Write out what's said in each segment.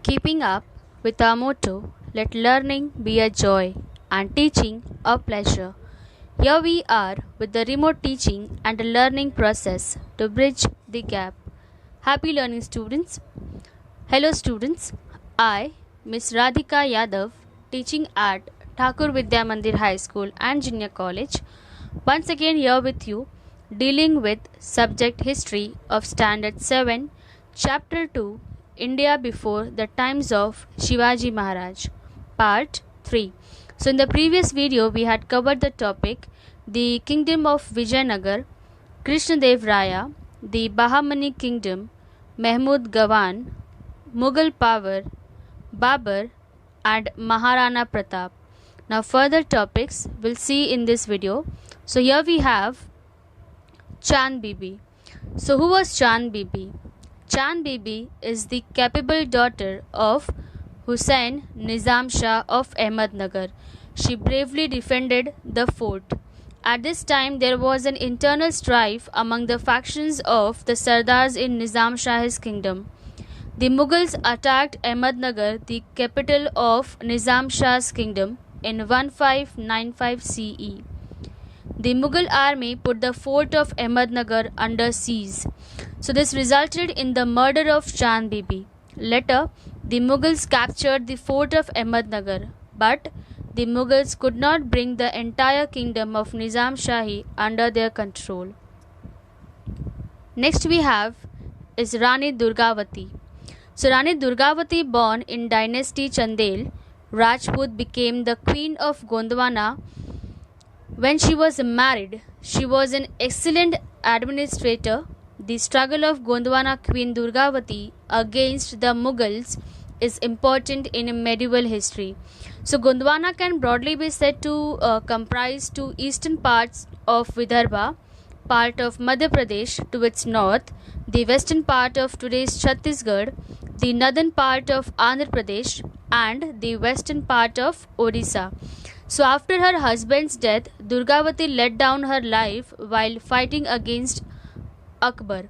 keeping up with our motto, let learning be a joy and teaching a pleasure. Here we are with the remote teaching and learning process to bridge the gap. Happy learning, students. Hello, students. I, Miss Radhika Yadav, teaching at Thakur Vidya Mandir High School and Junior College, once again here with you, dealing with subject history of Standard 7, Chapter 2, India before the times of Shivaji Maharaj, Part 3. So in the previous video we had covered the topic the Kingdom of Vijayanagar, Krishnadev Raya, the Bahamani Kingdom, Mahmud Gawan, Mughal power, Babur and Maharana Pratap. Now further topics we'll see in this video. So here we have Chand Bibi. So who was Chand Bibi? Chand Bibi is the capable daughter of Hussain Nizam Shah of Ahmednagar. She bravely defended the fort. At this time there was an internal strife among the factions of the Sardars in Nizam Shah's kingdom. The Mughals attacked Ahmednagar, the capital of Nizam Shah's kingdom, in 1595 CE. The Mughal army put the fort of Ahmednagar under siege. So this resulted in the murder of Chand Bibi. Later, the Mughals captured the fort of Ahmednagar, but the Mughals could not bring the entire kingdom of Nizam Shahi under their control. Next we have is Rani Durgavati. So Rani Durgavati, born in dynasty Chandel, Rajput, became the queen of Gondwana. When she was married, she was an excellent administrator. The struggle of Gondwana Queen Durgavati against the Mughals is important in medieval history. So Gondwana can broadly be said to comprise two eastern parts of Vidarbha, part of Madhya Pradesh to its north, the western part of today's Chhattisgarh, the northern part of Andhra Pradesh and the western part of Odisha. So after her husband's death, Durgavati let down her life while fighting against Akbar,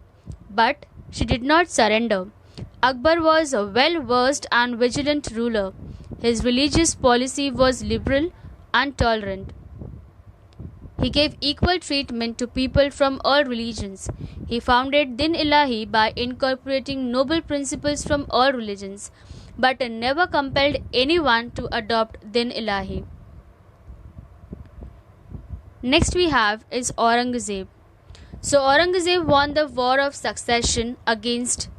but she did not surrender. Akbar was a well-versed and vigilant ruler. His religious policy was liberal and tolerant. He gave equal treatment to people from all religions. He founded Din Ilahi by incorporating noble principles from all religions, but never compelled anyone to adopt Din Ilahi. Next we have is Aurangzeb. So Aurangzeb won the war of succession against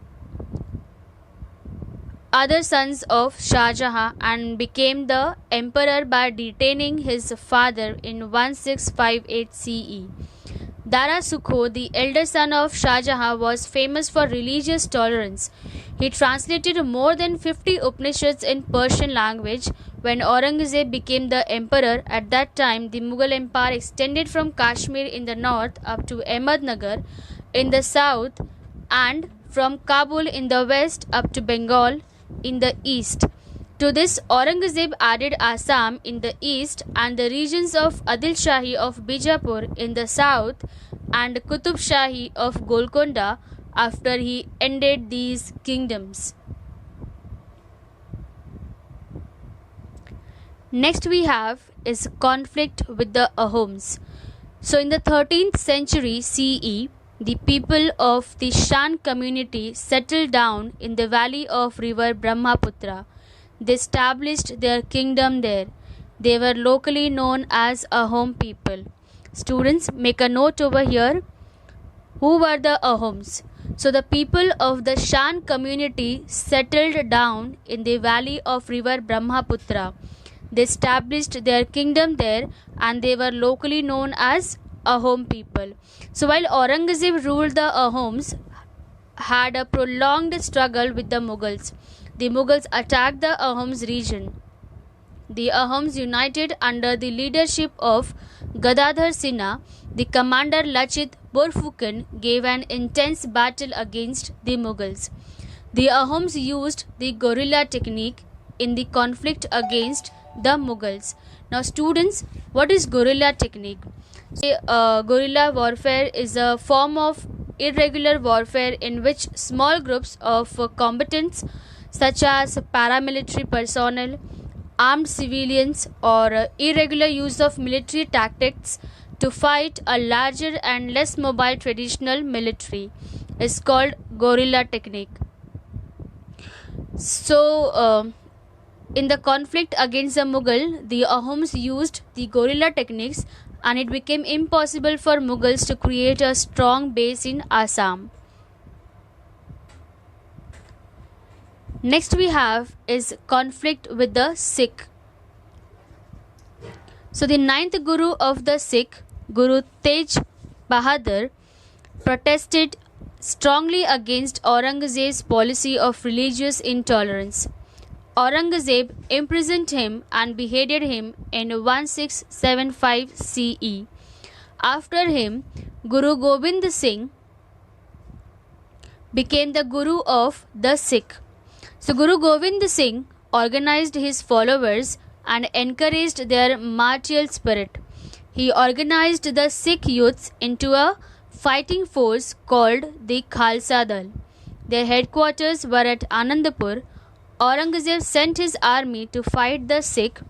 other sons of Shah Jahan and became the emperor by detaining his father in 1658 CE. Dara Sukho, the elder son of Shah Jahan, was famous for religious tolerance. He translated more than 50 Upanishads in Persian language. When Aurangzeb became the emperor, at that time the Mughal Empire extended from Kashmir in the north up to Ahmednagar in the south and from Kabul in the west up to Bengal in the east. To this, Aurangzeb added Assam in the east and the regions of Adil Shahi of Bijapur in the south and Qutub Shahi of Golconda after he ended these kingdoms. Next we have is conflict with the Ahoms. So in the 13th century CE, the people of the Shan community settled down in the valley of river Brahmaputra. They established their kingdom there. They were locally known as Ahom people. Students, make a note over here. Who were the Ahoms? So the people of the Shan community settled down in the valley of river Brahmaputra. They established their kingdom there and they were locally known as Ahom people. So while Aurangzeb ruled, the Ahoms had a prolonged struggle with the Mughals. The Mughals attacked the Ahoms region. The Ahoms united under the leadership of Gadadhar Sinha. The commander Lachit Borphukan gave an intense battle against the Mughals. The Ahoms used the guerrilla technique in the conflict against the Mughals. Now students, what is guerrilla technique? Guerrilla warfare is a form of irregular warfare in which small groups of combatants such as paramilitary personnel, armed civilians, or irregular use of military tactics to fight a larger and less mobile traditional military, is called guerrilla technique. So, in the conflict against the Mughal, the Ahoms used the guerrilla techniques, and it became impossible for Mughals to create a strong base in Assam. Next we have is conflict with the Sikh. So the ninth Guru of the Sikh, Guru Tej Bahadur, protested strongly against Aurangzeb's policy of religious intolerance. Aurangzeb imprisoned him and beheaded him in 1675 CE. After him, Guru Gobind Singh became the Guru of the Sikh. So Guru Gobind Singh organized his followers and encouraged their martial spirit. He organized the Sikh youths into a fighting force called the Khalsa Dal. Their headquarters were at Anandapur. Aurangzeb sent his army to fight the Sikh.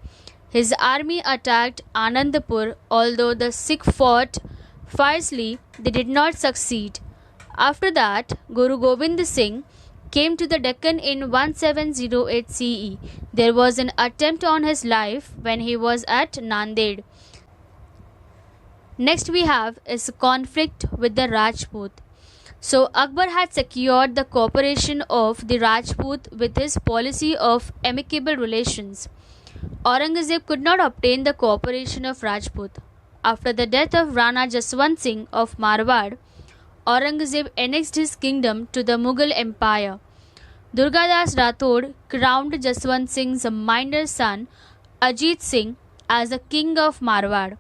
His army attacked Anandapur. Although the Sikh fought fiercely, they did not succeed. After that, Guru Gobind Singh came to the Deccan in 1708 CE. There was an attempt on his life when he was at Nanded. Next we have is conflict with the Rajput. So Akbar had secured the cooperation of the Rajput with his policy of amicable relations. Aurangzeb could not obtain the cooperation of Rajput. After the death of Rana Jaswant Singh of Marwar, Aurangzeb annexed his kingdom to the Mughal Empire. Durgadas Rathod crowned Jaswant Singh's minor son Ajit Singh as the king of Marwar.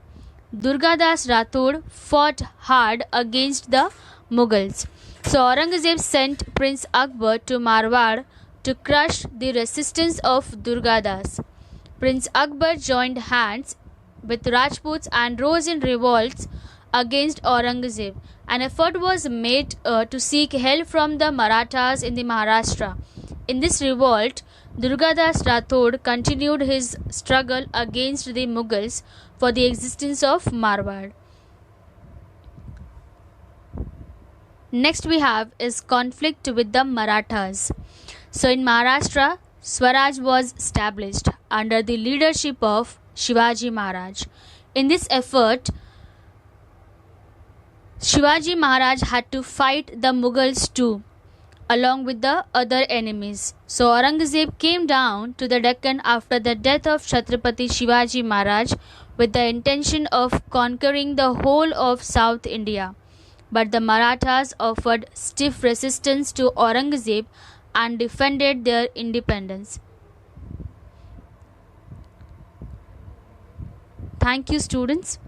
Durgadas Rathod fought hard against the Mughals. So Aurangzeb sent Prince Akbar to Marwar to crush the resistance of Durgadas. Prince Akbar joined hands with Rajputs and rose in revolts against Aurangzeb. An effort was made to seek help from the Marathas in the Maharashtra. In this revolt, Durgadas Rathod continued his struggle against the Mughals for the existence of Marwar. Next we have is conflict with the Marathas. So in Maharashtra, Swaraj was established under the leadership of Shivaji Maharaj. In this effort, Shivaji Maharaj had to fight the Mughals too, along with the other enemies. So Aurangzeb came down to the Deccan after the death of Chhatrapati Shivaji Maharaj with the intention of conquering the whole of South India. But the Marathas offered stiff resistance to Aurangzeb and defended their independence. Thank you, students.